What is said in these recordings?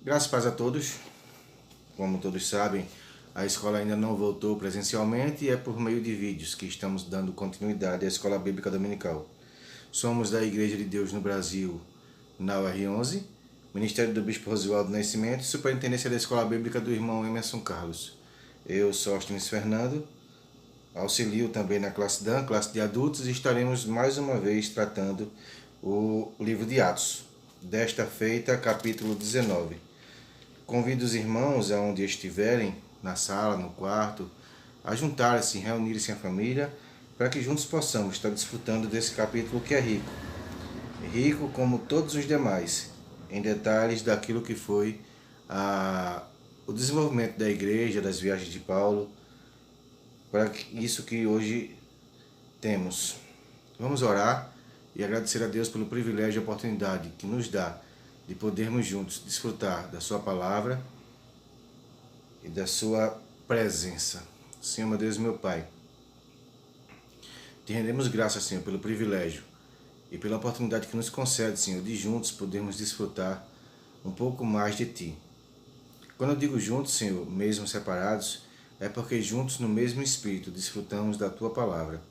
Graças a paz a todos. Como todos sabem, a escola ainda não voltou presencialmente e é por meio de vídeos que estamos dando continuidade à Escola Bíblica Dominical. Somos da Igreja de Deus no Brasil, na UR11, Ministério do Bispo Rosivaldo Nascimento e Superintendência da Escola Bíblica do irmão Emerson Carlos. Eu sou Austin Fernando, auxilio também na classe DAN, classe de adultos, e estaremos mais uma vez tratando o livro de Atos, desta feita, capítulo 19. Convido os irmãos, aonde estiverem, na sala, no quarto, a juntarem-se, reunirem-se em família, para que juntos possamos estar desfrutando desse capítulo que é rico. Rico como todos os demais, em detalhes daquilo que foi o desenvolvimento da igreja, das viagens de Paulo, para isso que hoje temos. Vamos orar e agradecer a Deus pelo privilégio e oportunidade que nos dá de podermos juntos desfrutar da sua palavra e da sua presença. Senhor, meu Deus e meu Pai, te rendemos graças, Senhor, pelo privilégio e pela oportunidade que nos concede, Senhor, de juntos podermos desfrutar um pouco mais de Ti. Quando eu digo juntos, Senhor, mesmo separados, é porque juntos no mesmo Espírito desfrutamos da Tua palavra.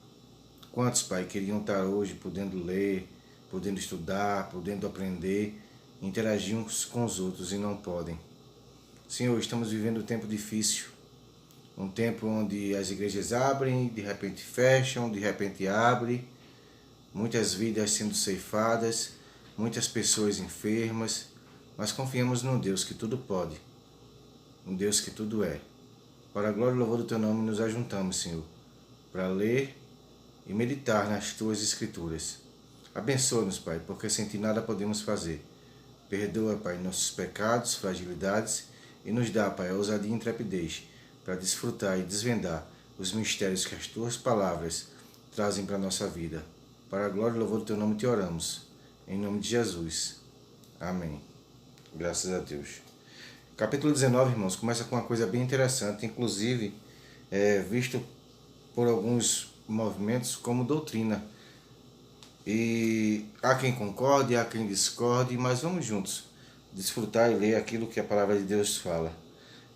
Quantos, Pai, queriam estar hoje podendo ler, podendo estudar, podendo aprender, interagir uns com os outros e não podem. Senhor, estamos vivendo um tempo difícil, um tempo onde as igrejas abrem, de repente fecham, de repente abrem, muitas vidas sendo ceifadas, muitas pessoas enfermas, mas confiamos num Deus que tudo pode, um Deus que tudo é. Para a glória e louvor do Teu nome nos ajuntamos, Senhor, para ler e meditar nas Tuas Escrituras. Abençoa-nos, Pai, porque sem Ti nada podemos fazer. Perdoa, Pai, nossos pecados, fragilidades e nos dá, Pai, a ousadia e intrepidez para desfrutar e desvendar os mistérios que as Tuas palavras trazem para a nossa vida. Para a glória e louvor do Teu nome te oramos. Em nome de Jesus. Amém. Graças a Deus. Capítulo 19, irmãos, começa com uma coisa bem interessante, inclusive visto por alguns movimentos como doutrina. E há quem concorde, há quem discorde, mas vamos juntos desfrutar e ler aquilo que a palavra de Deus fala.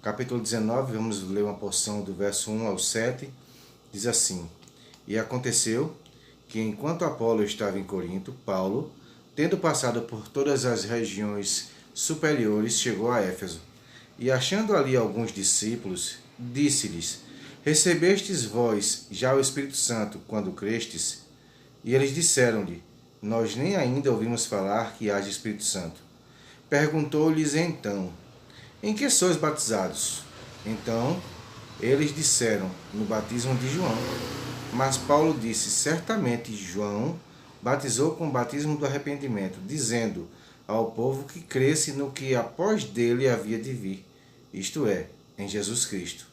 Capítulo 19, vamos ler uma porção do verso 1 ao 7, diz assim: E aconteceu que, enquanto Apolo estava em Corinto, Paulo, tendo passado por todas as regiões superiores, chegou a Éfeso. E achando ali alguns discípulos, disse-lhes: Recebestes vós já o Espírito Santo quando crestes? E eles disseram-lhe: Nós nem ainda ouvimos falar que haja Espírito Santo. Perguntou-lhes então: Em que sois batizados? Então eles disseram: No batismo de João. Mas Paulo disse: Certamente João batizou com o batismo do arrependimento, dizendo ao povo que cresce no que após dele havia de vir, isto é, em Jesus Cristo.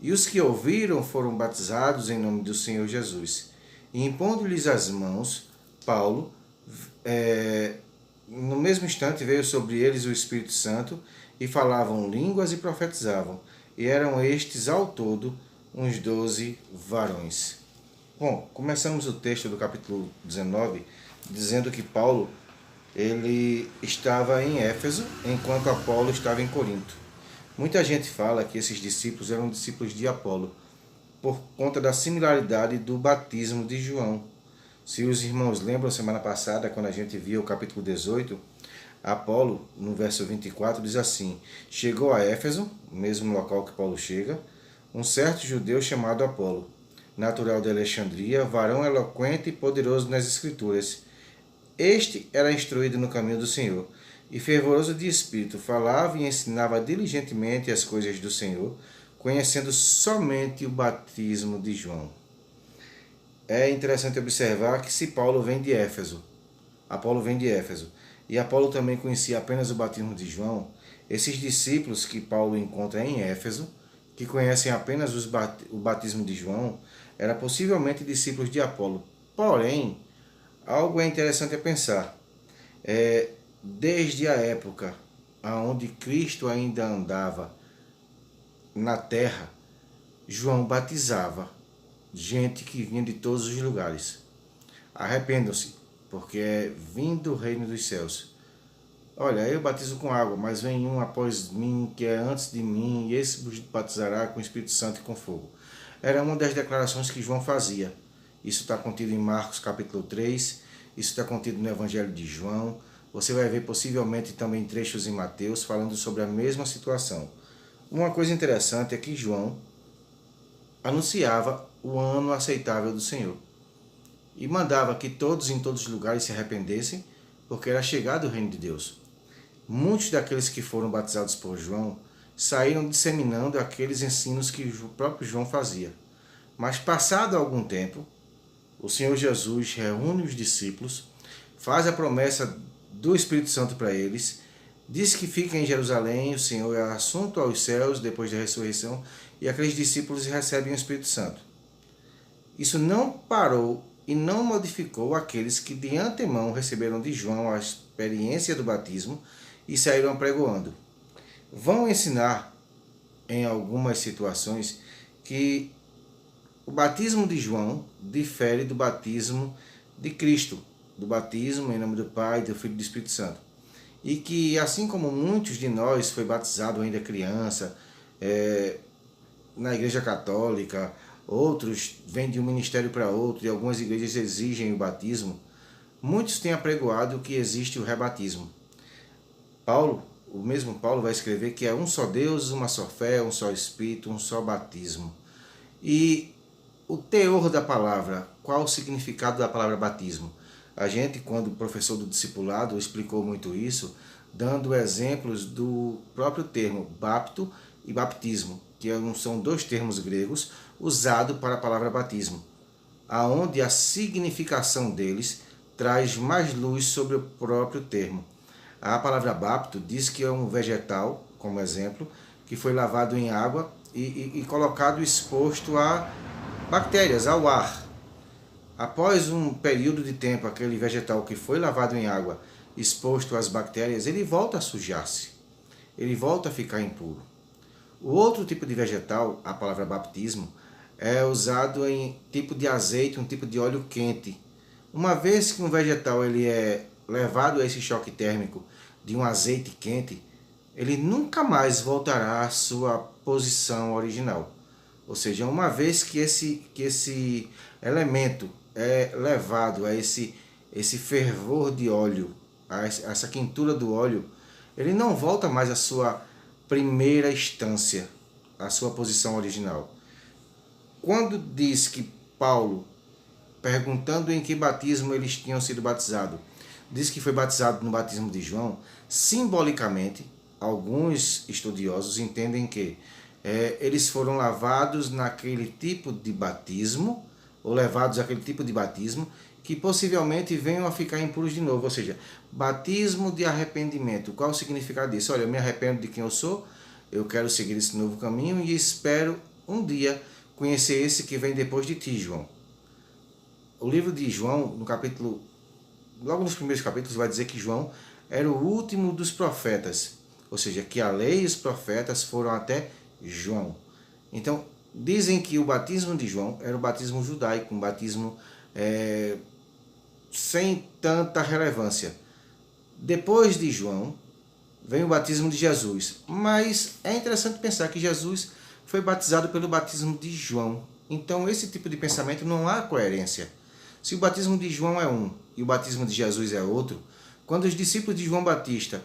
E os que ouviram foram batizados em nome do Senhor Jesus. E impondo-lhes as mãos, Paulo, no mesmo instante veio sobre eles o Espírito Santo, e falavam línguas e profetizavam. E eram estes ao todo uns 12 varões. Bom, começamos o texto do capítulo 19 dizendo que Paulo ele estava em Éfeso, enquanto Apolo estava em Corinto. Muita gente fala que esses discípulos eram discípulos de Apolo, por conta da similaridade do batismo de João. Se os irmãos lembram, semana passada, quando a gente viu o capítulo 18, Apolo, no verso 24, diz assim: Chegou a Éfeso, o mesmo local que Paulo chega, um certo judeu chamado Apolo, natural de Alexandria, varão eloquente e poderoso nas Escrituras. Este era instruído no caminho do Senhor, e fervoroso de espírito, falava e ensinava diligentemente as coisas do Senhor, conhecendo somente o batismo de João. É interessante observar que se Paulo vem de Éfeso, Apolo vem de Éfeso, e Apolo também conhecia apenas o batismo de João, esses discípulos que Paulo encontra em Éfeso, que conhecem apenas o batismo de João, eram possivelmente discípulos de Apolo. Porém, algo é interessante a pensar. Desde a época onde Cristo ainda andava na terra, João batizava gente que vinha de todos os lugares. Arrependam-se, porque é vindo o reino dos céus. Olha, eu batizo com água, mas vem um após mim, que é antes de mim, e esse vos batizará com o Espírito Santo e com fogo. Era uma das declarações que João fazia. Isso está contido em Marcos capítulo 3, isso está contido no Evangelho de João. Você vai ver possivelmente também trechos em Mateus falando sobre a mesma situação. Uma coisa interessante é que João anunciava o ano aceitável do Senhor e mandava que todos em todos os lugares se arrependessem, porque era chegado o reino de Deus. Muitos daqueles que foram batizados por João saíram disseminando aqueles ensinos que o próprio João fazia. Mas passado algum tempo, o Senhor Jesus reúne os discípulos, faz a promessa do Espírito Santo para eles, diz que fica em Jerusalém, o Senhor é assunto aos céus depois da ressurreição, e aqueles discípulos recebem o Espírito Santo. Isso não parou e não modificou aqueles que de antemão receberam de João a experiência do batismo e saíram apregoando. Vão ensinar em algumas situações que o batismo de João difere do batismo de Cristo, do batismo em nome do Pai, do Filho e do Espírito Santo. E que assim como muitos de nós foi batizado ainda criança, na igreja católica, outros vêm de um ministério para outro, e algumas igrejas exigem o batismo, muitos têm apregoado que existe o rebatismo. O mesmo Paulo vai escrever que é um só Deus, uma só fé, um só Espírito, um só batismo. E o teor da palavra, qual o significado da palavra batismo? A gente, quando professor do discipulado, explicou muito isso, dando exemplos do próprio termo bapto e baptismo, que são dois termos gregos usados para a palavra batismo, aonde a significação deles traz mais luz sobre o próprio termo. A palavra bapto diz que é um vegetal, como exemplo, que foi lavado em água e colocado exposto a bactérias, ao ar. Após um período de tempo, aquele vegetal que foi lavado em água, exposto às bactérias, ele volta a sujar-se, ele volta a ficar impuro. O outro tipo de vegetal, a palavra baptismo, é usado em tipo de azeite, um tipo de óleo quente. Uma vez que um vegetal ele é levado a esse choque térmico de um azeite quente, ele nunca mais voltará à sua posição original. Ou seja, uma vez que esse elemento é levado a esse fervor de óleo, a essa quentura do óleo, ele não volta mais à sua primeira instância, à sua posição original. Quando diz que Paulo, perguntando em que batismo eles tinham sido batizados, diz que foi batizado no batismo de João, simbolicamente, alguns estudiosos entendem que eles foram lavados naquele tipo de batismo, ou levados àquele tipo de batismo, que possivelmente venham a ficar impuros de novo. Ou seja, batismo de arrependimento. Qual o significado disso? Olha, eu me arrependo de quem eu sou, eu quero seguir esse novo caminho e espero um dia conhecer esse que vem depois de ti, João. O livro de João, no capítulo, logo nos primeiros capítulos, vai dizer que João era o último dos profetas. Ou seja, que a lei e os profetas foram até João. Então, dizem que o batismo de João era o batismo judaico, um batismo sem tanta relevância. Depois de João, vem o batismo de Jesus. Mas é interessante pensar que Jesus foi batizado pelo batismo de João. Então, esse tipo de pensamento não há coerência. Se o batismo de João é um e o batismo de Jesus é outro, quando os discípulos de João Batista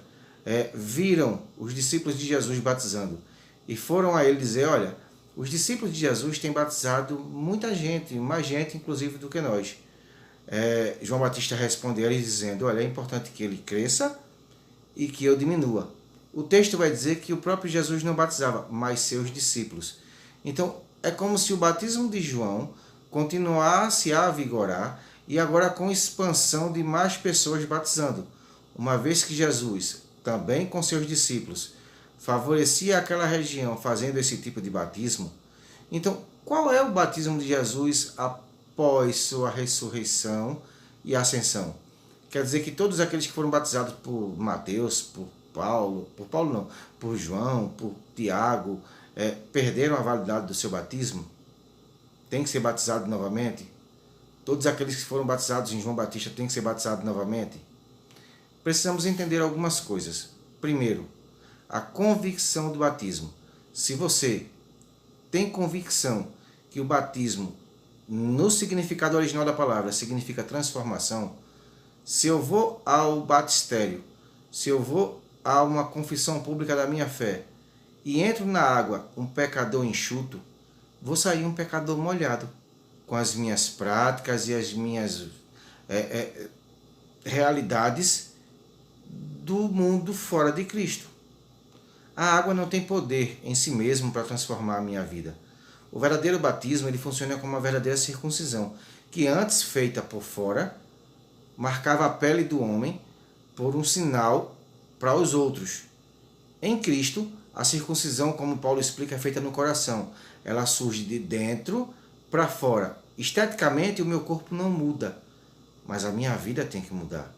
viram os discípulos de Jesus batizando e foram a ele dizer, olha, os discípulos de Jesus têm batizado muita gente, mais gente inclusive do que nós. João Batista respondeu a eles dizendo, olha, é importante que ele cresça e que eu diminua. O texto vai dizer que o próprio Jesus não batizava, mas seus discípulos. Então, é como se o batismo de João continuasse a vigorar e agora com expansão de mais pessoas batizando. Uma vez que Jesus, também com seus discípulos, favorecia aquela região fazendo esse tipo de batismo, então qual é o batismo de Jesus após sua ressurreição e ascensão? Quer dizer que todos aqueles que foram batizados por Mateus, por João, por Tiago, perderam a validade do seu batismo? Tem que ser batizado novamente? Todos aqueles que foram batizados em João Batista têm que ser batizados novamente? precisamos entender algumas coisas. Primeiro, a convicção do batismo. Se você tem convicção que o batismo, no significado original da palavra, significa transformação, se eu vou ao batistério, se eu vou a uma confissão pública da minha fé e entro na água um pecador enxuto, vou sair um pecador molhado, com as minhas práticas e as minhas realidades do mundo fora de Cristo. A água não tem poder em si mesmo para transformar a minha vida. O verdadeiro batismo ele funciona como uma verdadeira circuncisão, que antes feita por fora, marcava a pele do homem por um sinal para os outros. Em Cristo, a circuncisão, como Paulo explica, é feita no coração. Ela surge de dentro para fora. Esteticamente, o meu corpo não muda, mas a minha vida tem que mudar.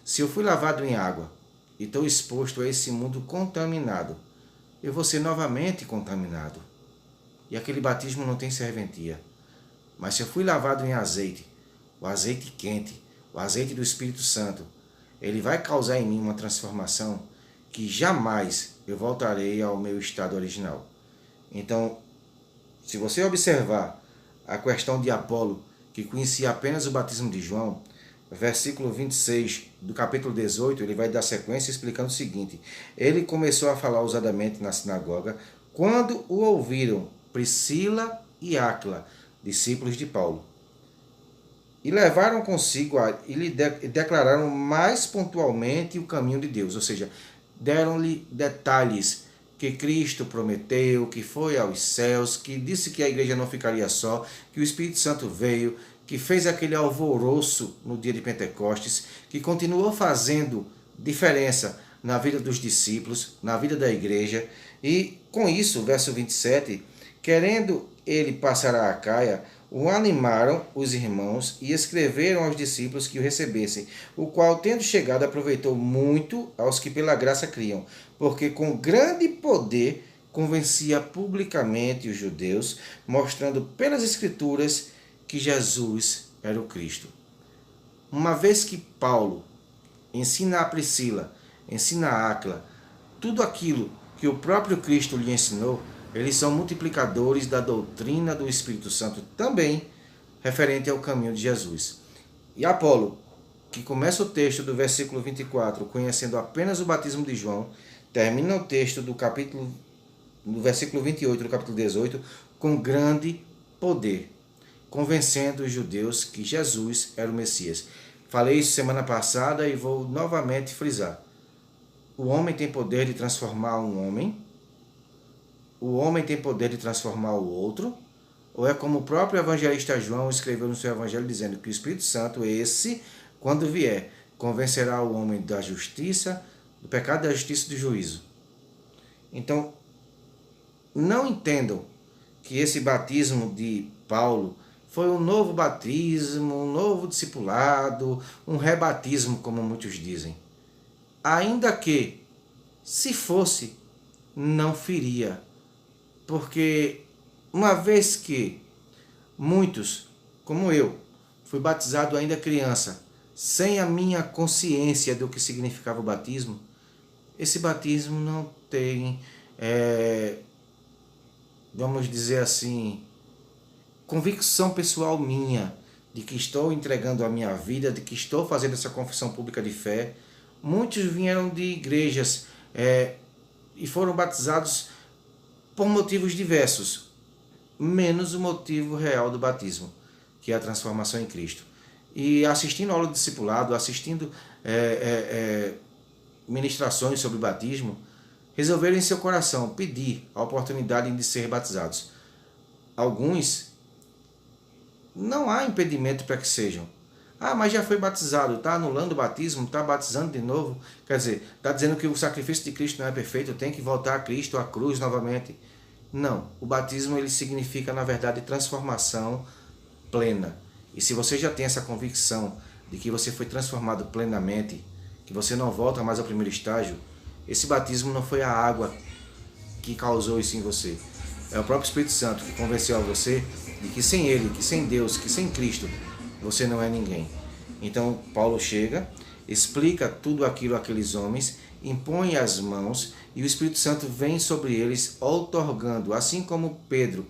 Se eu fui lavado em água e estou exposto a esse mundo contaminado, eu vou ser novamente contaminado. E aquele batismo não tem serventia. Mas se eu fui lavado em azeite, o azeite quente, o azeite do Espírito Santo, ele vai causar em mim uma transformação que jamais eu voltarei ao meu estado original. Então, se você observar a questão de Apolo, que conhecia apenas o batismo de João, versículo 26 do capítulo 18, ele vai dar sequência explicando o seguinte: ele começou a falar ousadamente na sinagoga quando o ouviram Priscila e Áquila, discípulos de Paulo, e levaram consigo e lhe declararam mais pontualmente o caminho de Deus, ou seja, deram-lhe detalhes que Cristo prometeu, que foi aos céus, que disse que a igreja não ficaria só, que o Espírito Santo veio, que fez aquele alvoroço no dia de Pentecostes, que continuou fazendo diferença na vida dos discípulos, na vida da igreja. E com isso, verso 27, querendo ele passar a Acaia, o animaram os irmãos e escreveram aos discípulos que o recebessem, o qual, tendo chegado, aproveitou muito aos que pela graça criam, porque com grande poder convencia publicamente os judeus, mostrando pelas Escrituras que Jesus era o Cristo. Uma vez que Paulo ensina a Priscila, ensina a Áquila, tudo aquilo que o próprio Cristo lhe ensinou, eles são multiplicadores da doutrina do Espírito Santo também, referente ao caminho de Jesus. E Apolo, que começa o texto do versículo 24, conhecendo apenas o batismo de João, termina o texto do versículo 28 do capítulo 18, com grande poder, convencendo os judeus que Jesus era o Messias. Falei isso semana passada e vou novamente frisar. O homem tem poder de transformar um homem? O homem tem poder de transformar o outro? Ou é como o próprio evangelista João escreveu no seu evangelho, dizendo que o Espírito Santo, esse, quando vier, convencerá o homem da justiça, do pecado, da justiça e do juízo. Então, não entendam que esse batismo de Paulo foi um novo batismo, um novo discipulado, um rebatismo, como muitos dizem. Ainda que, se fosse, não feria. Porque uma vez que muitos, como eu, fui batizado ainda criança, sem a minha consciência do que significava o batismo, esse batismo não tem, vamos dizer assim, convicção pessoal minha de que estou entregando a minha vida, de que estou fazendo essa confissão pública de fé. Muitos vieram de igrejas e foram batizados por motivos diversos, menos o motivo real do batismo, que é a transformação em Cristo. E assistindo a aula do discipulado, assistindo ministrações sobre batismo, resolveram em seu coração pedir a oportunidade de ser batizados. Alguns, não há impedimento para que sejam. Ah, mas já foi batizado, está anulando o batismo, está batizando de novo. Quer dizer, está dizendo que o sacrifício de Cristo não é perfeito, tem que voltar a Cristo, à cruz novamente. Não, o batismo ele significa, na verdade, transformação plena. E se você já tem essa convicção de que você foi transformado plenamente, que você não volta mais ao primeiro estágio, esse batismo não foi a água que causou isso em você. É o próprio Espírito Santo que convenceu a você de que sem Ele, que sem Deus, que sem Cristo, você não é ninguém. Então, Paulo chega explica tudo aquilo àqueles homens, impõe as mãos e o Espírito Santo vem sobre eles, outorgando, assim como Pedro,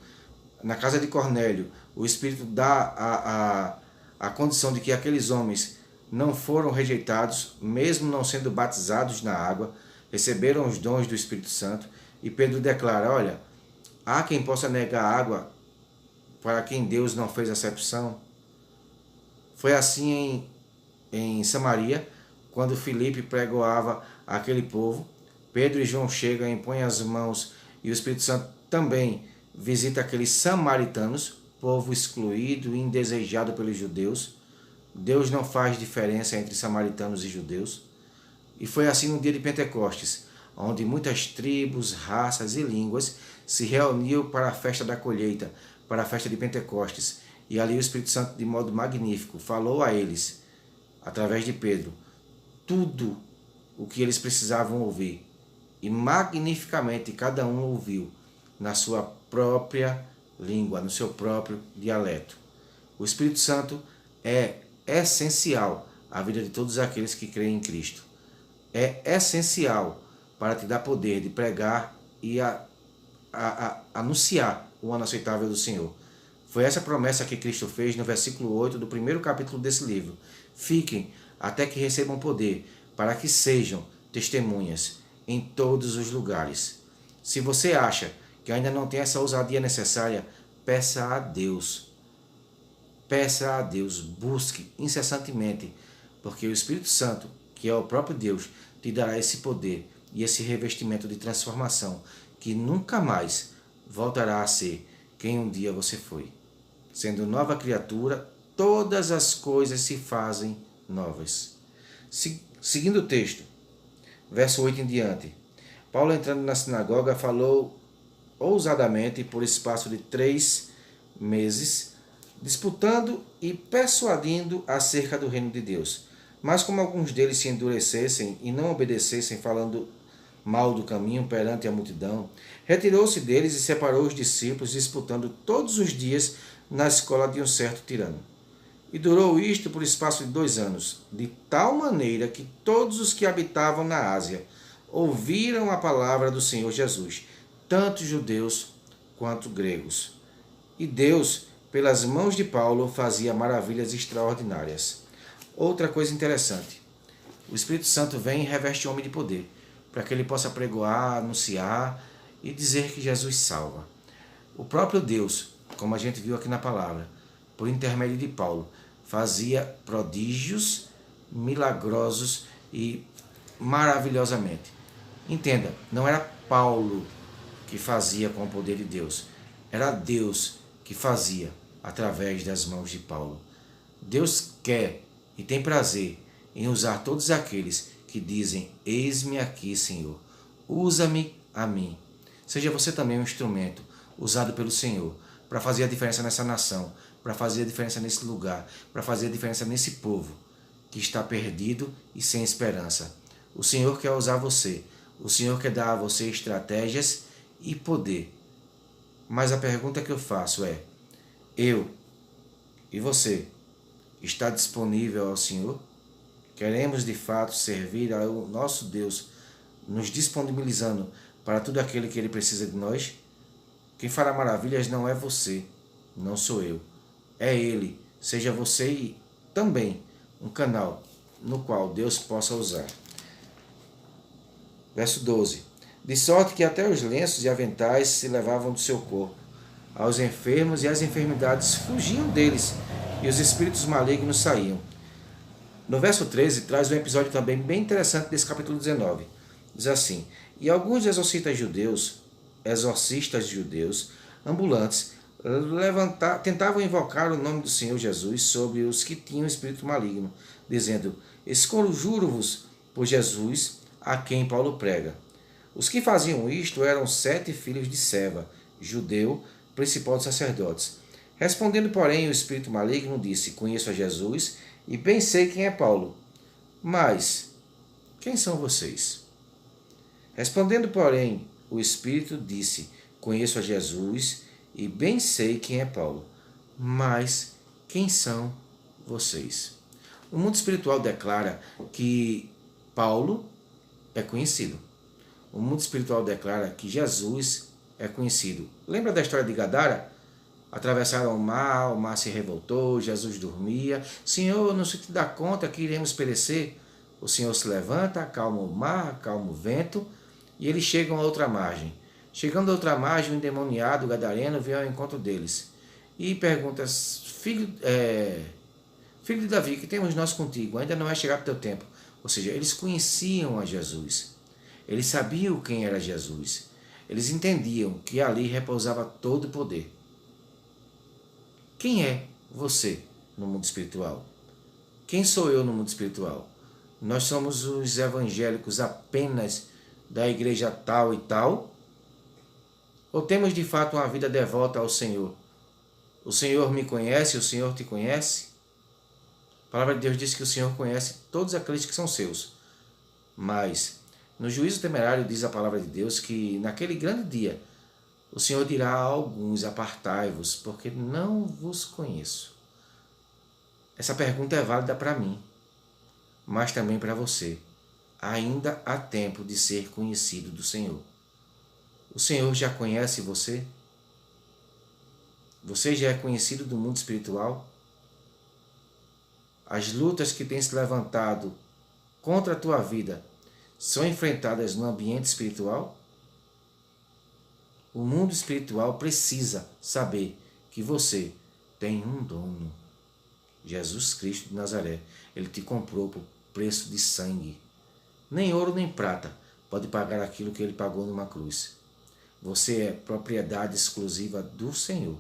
na casa de Cornélio, o Espírito dá a condição de que aqueles homens não foram rejeitados, mesmo não sendo batizados na água, receberam os dons do Espírito Santo, e Pedro declara, olha, há quem possa negar água para quem Deus não fez acepção. Foi assim em Samaria, quando Filipe pregoava àquele povo, Pedro e João chegam, impõem as mãos e o Espírito Santo também visita aqueles samaritanos, povo excluído e indesejado pelos judeus. Deus não faz diferença entre samaritanos e judeus. E foi assim no dia de Pentecostes, onde muitas tribos, raças e línguas se reuniam para a festa da colheita, para a festa de Pentecostes. E ali o Espírito Santo, de modo magnífico, falou a eles, através de Pedro, tudo o que eles precisavam ouvir. E magnificamente cada um ouviu na sua própria língua, no seu próprio dialeto. O Espírito Santo é essencial à vida de todos aqueles que creem em Cristo. É essencial para te dar poder de pregar e anunciar o ano aceitável do Senhor. Foi essa promessa que Cristo fez no versículo 8 do primeiro capítulo desse livro. Fiquem até que recebam poder, para que sejam testemunhas em todos os lugares. Se você acha que ainda não tem essa ousadia necessária, peça a Deus. Peça a Deus, busque incessantemente, porque o Espírito Santo, que é o próprio Deus, te dará esse poder e esse revestimento de transformação, que nunca mais voltará a ser quem um dia você foi. Sendo nova criatura, todas as coisas se fazem novas. Seguindo o texto, verso 8 em diante, Paulo, entrando na sinagoga, falou ousadamente por espaço de 3 meses, disputando e persuadindo acerca do reino de Deus. Mas como alguns deles se endurecessem e não obedecessem, falando mal do caminho perante a multidão, retirou-se deles e separou os discípulos, disputando todos os dias na escola de um certo tirano. E durou isto por espaço de 2 anos, de tal maneira que todos os que habitavam na Ásia ouviram a palavra do Senhor Jesus, tanto judeus quanto gregos. E Deus, pelas mãos de Paulo, fazia maravilhas extraordinárias. Outra coisa interessante, o Espírito Santo vem e reveste o homem de poder, para que ele possa pregoar, anunciar e dizer que Jesus salva. O próprio Deus, como a gente viu aqui na palavra, por intermédio de Paulo, fazia prodígios milagrosos e maravilhosamente. Entenda, não era Paulo que fazia com o poder de Deus, era Deus que fazia através das mãos de Paulo. Deus quer e tem prazer em usar todos aqueles que dizem, eis-me aqui, Senhor, usa-me a mim. Seja você também um instrumento usado pelo Senhor para fazer a diferença nessa nação, para fazer a diferença nesse lugar, para fazer a diferença nesse povo que está perdido e sem esperança. O Senhor quer usar você, o Senhor quer dar a você estratégias e poder. Mas a pergunta que eu faço é, eu e você, está disponível ao Senhor? Queremos de fato servir ao nosso Deus, nos disponibilizando para tudo aquilo que Ele precisa de nós? Quem fará maravilhas não é você, não sou eu. É Ele, seja você também um canal no qual Deus possa usar. Verso 12. De sorte que até os lenços e aventais se levavam do seu corpo. Aos enfermos e as enfermidades fugiam deles, e os espíritos malignos saíam. No verso 13, traz um episódio também bem interessante desse capítulo 19. Diz assim, e alguns exorcistas judeus, ambulantes, tentavam invocar o nome do Senhor Jesus sobre os que tinham espírito maligno, dizendo, esconjuro-vos por Jesus, a quem Paulo prega. Os que faziam isto eram 7 filhos de Seva, judeu, principal dos sacerdotes. Respondendo, porém, o espírito maligno disse, conheço a Jesus e bem sei quem é Paulo. Mas, quem são vocês? Respondendo, porém, o espírito disse, conheço a Jesus e bem sei quem é Paulo. Mas, quem são vocês? O mundo espiritual declara que Paulo é conhecido. O mundo espiritual declara que Jesus é conhecido. Lembra da história de Gadara? Atravessaram o mar se revoltou, Jesus dormia. Senhor, não se te dá conta que iremos perecer? O Senhor se levanta, acalma o mar, acalma o vento, e eles chegam a outra margem. Chegando a outra margem, o endemoniado gadareno vem ao encontro deles e pergunta: filho de Davi, que temos nós contigo? Ainda não é chegado o teu tempo. Ou seja, eles conheciam a Jesus. Eles sabiam quem era Jesus. Eles entendiam que ali repousava todo o poder. Quem é você no mundo espiritual? Quem sou eu no mundo espiritual? Nós somos os evangélicos apenas da igreja tal e tal? Ou temos de fato uma vida devota ao Senhor? O Senhor me conhece, o Senhor te conhece? A palavra de Deus diz que o Senhor conhece todos aqueles que são seus. Mas no juízo temerário diz a palavra de Deus que naquele grande dia o Senhor dirá a alguns: apartai-vos, porque não vos conheço. Essa pergunta é válida para mim, mas também para você. Ainda há tempo de ser conhecido do Senhor. O Senhor já conhece você? Você já é conhecido do mundo espiritual? As lutas que têm se levantado contra a tua vida são enfrentadas no ambiente espiritual? O mundo espiritual precisa saber que você tem um dono. Jesus Cristo de Nazaré. Ele te comprou por preço de sangue. Nem ouro nem prata pode pagar aquilo que ele pagou numa cruz. Você é propriedade exclusiva do Senhor.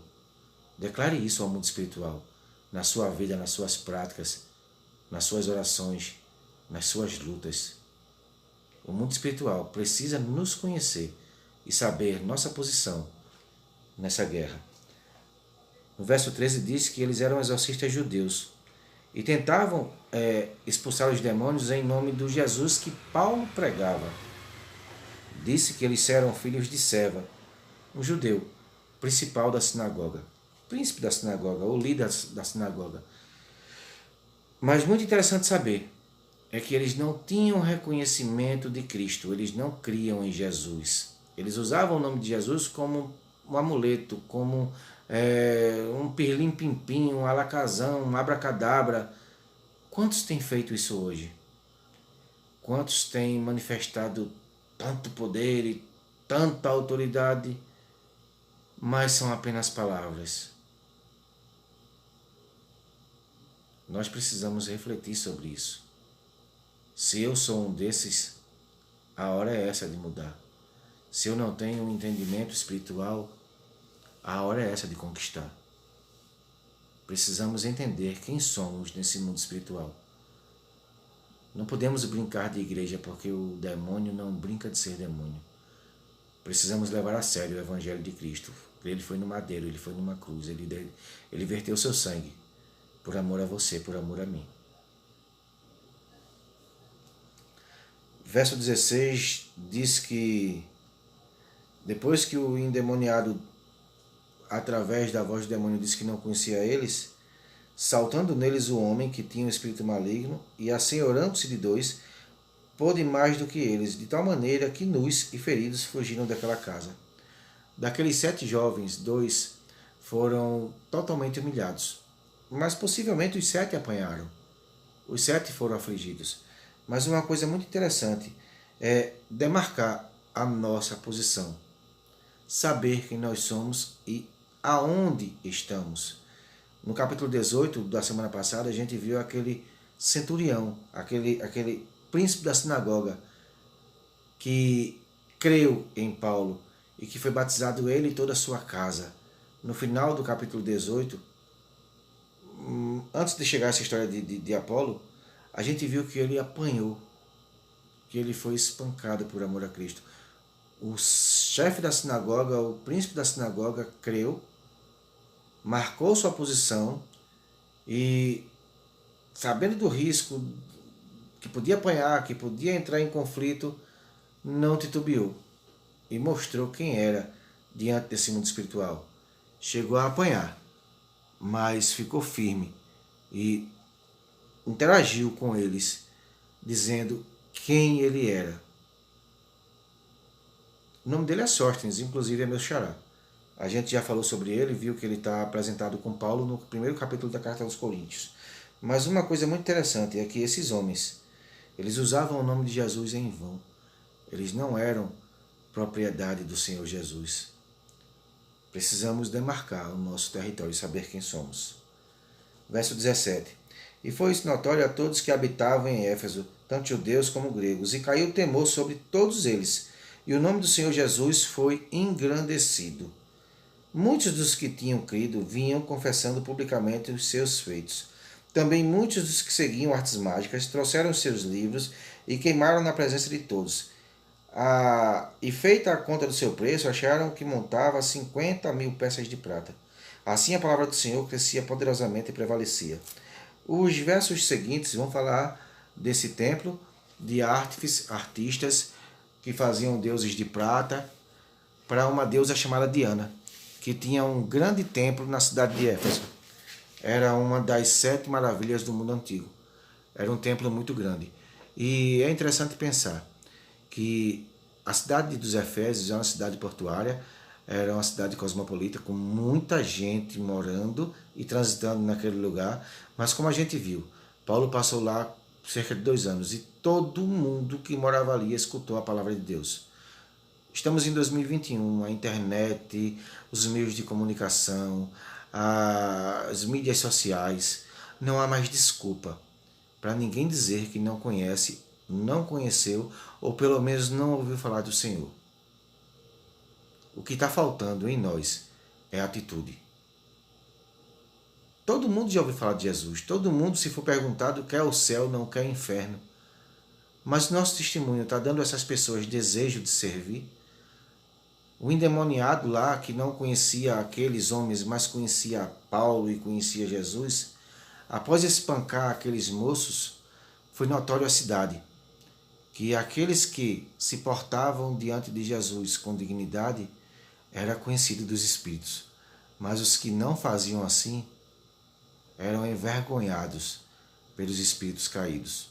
Declare isso ao mundo espiritual, na sua vida, nas suas práticas, nas suas orações, nas suas lutas. O mundo espiritual precisa nos conhecer e saber nossa posição nessa guerra. No verso 13 diz que eles eram exorcistas judeus e tentavam expulsar os demônios em nome do Jesus que Paulo pregava. Disse que eles eram filhos de Seva, um judeu, principal da sinagoga, príncipe da sinagoga, ou líder da sinagoga. Mas muito interessante saber é que eles não tinham reconhecimento de Cristo, eles não criam em Jesus. Eles usavam o nome de Jesus como um amuleto, como um pirlim-pimpim, um alacazão, um abracadabra. Quantos têm feito isso hoje? Quantos têm manifestado tanto poder e tanta autoridade, mas são apenas palavras? Nós precisamos refletir sobre isso. Se eu sou um desses, a hora é essa de mudar. Se eu não tenho um entendimento espiritual, a hora é essa de conquistar. Precisamos entender quem somos nesse mundo espiritual. Não podemos brincar de igreja porque o demônio não brinca de ser demônio. Precisamos levar a sério o Evangelho de Cristo. Ele foi no madeiro, ele foi numa cruz, ele verteu seu sangue por amor a você, por amor a mim. Verso 16 diz que depois que o endemoniado, através da voz do demônio, disse que não conhecia eles, saltando neles o homem que tinha um espírito maligno e assenhorando-se de dois, pôde mais do que eles, de tal maneira que nus e feridos fugiram daquela casa. Daqueles 7 jovens, 2 foram totalmente humilhados, mas possivelmente os 7 apanharam. Os 7 foram afligidos. Mas uma coisa muito interessante é demarcar a nossa posição, saber quem nós somos e aonde estamos. No capítulo 18 da semana passada, a gente viu aquele centurião, aquele príncipe da sinagoga, que creu em Paulo e que foi batizado ele e toda a sua casa. No final do capítulo 18, antes de chegar a essa história de Apolo, a gente viu que ele apanhou, que ele foi espancado por amor a Cristo. O chefe da sinagoga, o príncipe da sinagoga, creu, marcou sua posição e, sabendo do risco, que podia apanhar, que podia entrar em conflito, não titubeou e mostrou quem era diante desse mundo espiritual. Chegou a apanhar, mas ficou firme e interagiu com eles, dizendo quem ele era. O nome dele é Sóstenes, inclusive é meu xará. A gente já falou sobre ele, viu que ele está apresentado com Paulo no primeiro capítulo da Carta aos Coríntios. Mas uma coisa muito interessante é que esses homens, eles usavam o nome de Jesus em vão. Eles não eram propriedade do Senhor Jesus. Precisamos demarcar o nosso território e saber quem somos. Verso 17. E foi isso notório a todos que habitavam em Éfeso, tanto judeus como gregos, e caiu o temor sobre todos eles, e o nome do Senhor Jesus foi engrandecido. Muitos dos que tinham crido vinham confessando publicamente os seus feitos. Também muitos dos que seguiam artes mágicas trouxeram seus livros e queimaram na presença de todos. E feita a conta do seu preço, acharam que montava 50.000 peças de prata. Assim a palavra do Senhor crescia poderosamente e prevalecia. Os versos seguintes vão falar desse templo, de artistas que faziam deuses de prata para uma deusa chamada Diana, que tinha um grande templo na cidade de Éfeso. Era uma das 7 maravilhas do mundo antigo. Era um templo muito grande. E é interessante pensar que a cidade dos Efésios é uma cidade portuária, era uma cidade cosmopolita, com muita gente morando e transitando naquele lugar. Mas como a gente viu, Paulo passou lá cerca de 2 anos e todo mundo que morava ali escutou a palavra de Deus. Estamos em 2021, a internet, os meios de comunicação, as mídias sociais, não há mais desculpa para ninguém dizer que não conhece, não conheceu ou pelo menos não ouviu falar do Senhor. O que está faltando em nós é atitude. Todo mundo já ouviu falar de Jesus, todo mundo, se for perguntado, quer o céu, não quer o inferno. Mas nosso testemunho está dando a essas pessoas desejo de servir? O endemoniado lá, que não conhecia aqueles homens, mas conhecia Paulo e conhecia Jesus, após espancar aqueles moços, foi notório à cidade que aqueles que se portavam diante de Jesus com dignidade era conhecido dos espíritos, mas os que não faziam assim eram envergonhados pelos espíritos caídos.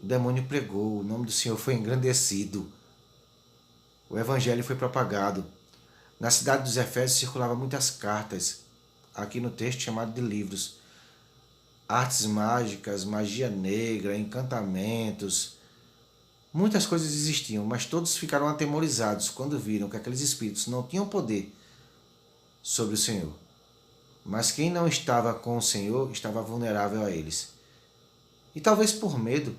O demônio pregou, o nome do Senhor foi engrandecido. O evangelho foi propagado. Na cidade dos Efésios circulavam muitas cartas, aqui no texto chamado de livros. Artes mágicas, magia negra, encantamentos. Muitas coisas existiam, mas todos ficaram atemorizados quando viram que aqueles espíritos não tinham poder sobre o Senhor. Mas quem não estava com o Senhor estava vulnerável a eles. E talvez por medo,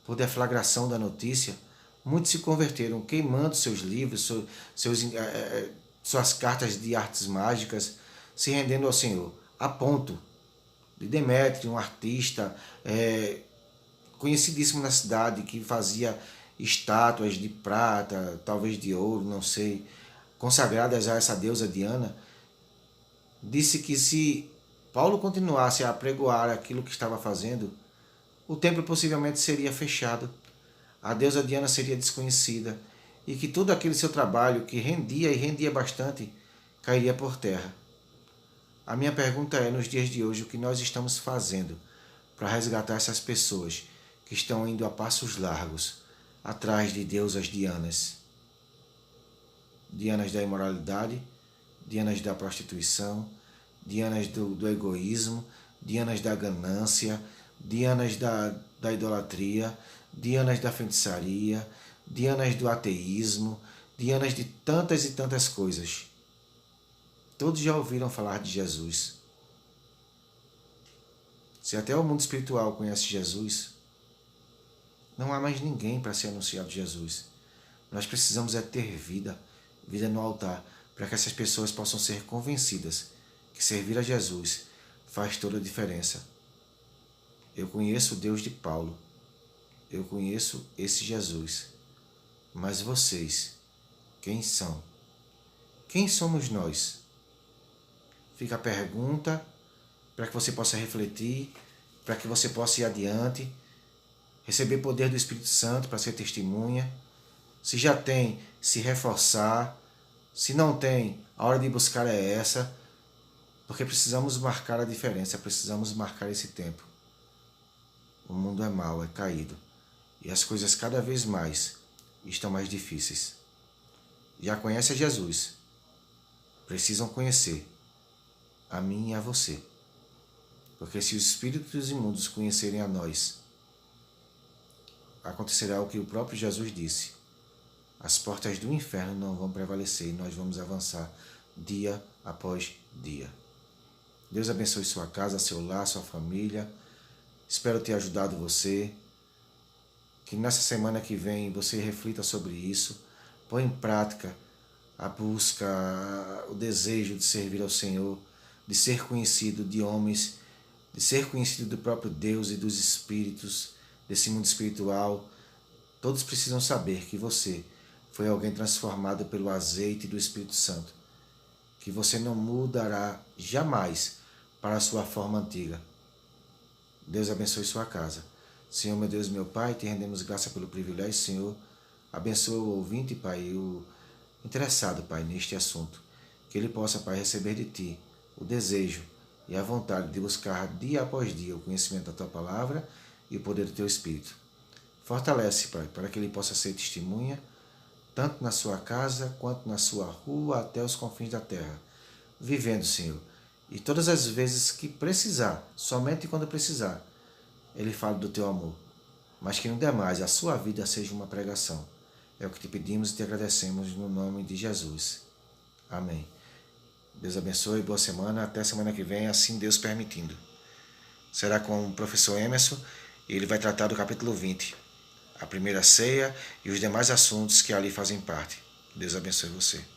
por deflagração da notícia, muitos se converteram queimando seus livros, suas cartas de artes mágicas, se rendendo ao Senhor, a ponto de Demétrio, um artista conhecidíssimo na cidade, que fazia estátuas de prata, talvez de ouro, não sei, consagradas a essa deusa Diana, disse que se Paulo continuasse a apregoar aquilo que estava fazendo, o templo possivelmente seria fechado, a deusa Diana seria desconhecida e que todo aquele seu trabalho, que rendia e rendia bastante, cairia por terra. A minha pergunta é, nos dias de hoje, o que nós estamos fazendo para resgatar essas pessoas que estão indo a passos largos atrás de deusas Dianas? Dianas da imoralidade, Dianas da prostituição, Dianas do egoísmo, Dianas da ganância, Dianas da idolatria, Dianas da feitiçaria, Dianas do ateísmo, Dianas de tantas e tantas coisas. Todos já ouviram falar de Jesus. Se até o mundo espiritual conhece Jesus, não há mais ninguém para ser anunciado Jesus. Nós precisamos ter vida no altar, para que essas pessoas possam ser convencidas que servir a Jesus faz toda a diferença. Eu conheço o Deus de Paulo, eu conheço esse Jesus, mas vocês, quem são? Quem somos nós? Fica a pergunta para que você possa refletir, para que você possa ir adiante, receber poder do Espírito Santo para ser testemunha. Se já tem, se reforçar. Se não tem, a hora de buscar é essa, porque precisamos marcar a diferença, precisamos marcar esse tempo. O mundo é mau, é caído, e as coisas cada vez mais estão mais difíceis. Já conhece a Jesus? Precisam conhecer a mim e a você. Porque se os espíritos imundos conhecerem a nós, acontecerá o que o próprio Jesus disse. As portas do inferno não vão prevalecer e nós vamos avançar dia após dia. Deus abençoe sua casa, seu lar, sua família. Espero ter ajudado você. Que nessa semana que vem você reflita sobre isso. Põe em prática a busca, o desejo de servir ao Senhor, de ser conhecido de homens, de ser conhecido do próprio Deus e dos espíritos, desse mundo espiritual. Todos precisam saber que você foi alguém transformado pelo azeite do Espírito Santo, que você não mudará jamais para a sua forma antiga. Deus abençoe sua casa. Senhor, meu Deus, meu Pai, te rendemos graça pelo privilégio, Senhor. Abençoa o ouvinte, Pai, e o interessado, Pai, neste assunto. Que ele possa, Pai, receber de Ti o desejo e a vontade de buscar dia após dia o conhecimento da Tua Palavra e o poder do Teu Espírito. Fortalece, Pai, para que ele possa ser testemunha, tanto na sua casa quanto na sua rua, até os confins da terra, vivendo, Senhor. E todas as vezes que precisar, somente quando precisar, ele fala do Teu amor. Mas que no demais a sua vida seja uma pregação. É o que te pedimos e te agradecemos no nome de Jesus. Amém. Deus abençoe, boa semana, até semana que vem, assim Deus permitindo. Será com o professor Emerson e ele vai tratar do capítulo 20, a primeira ceia e os demais assuntos que ali fazem parte. Deus abençoe você.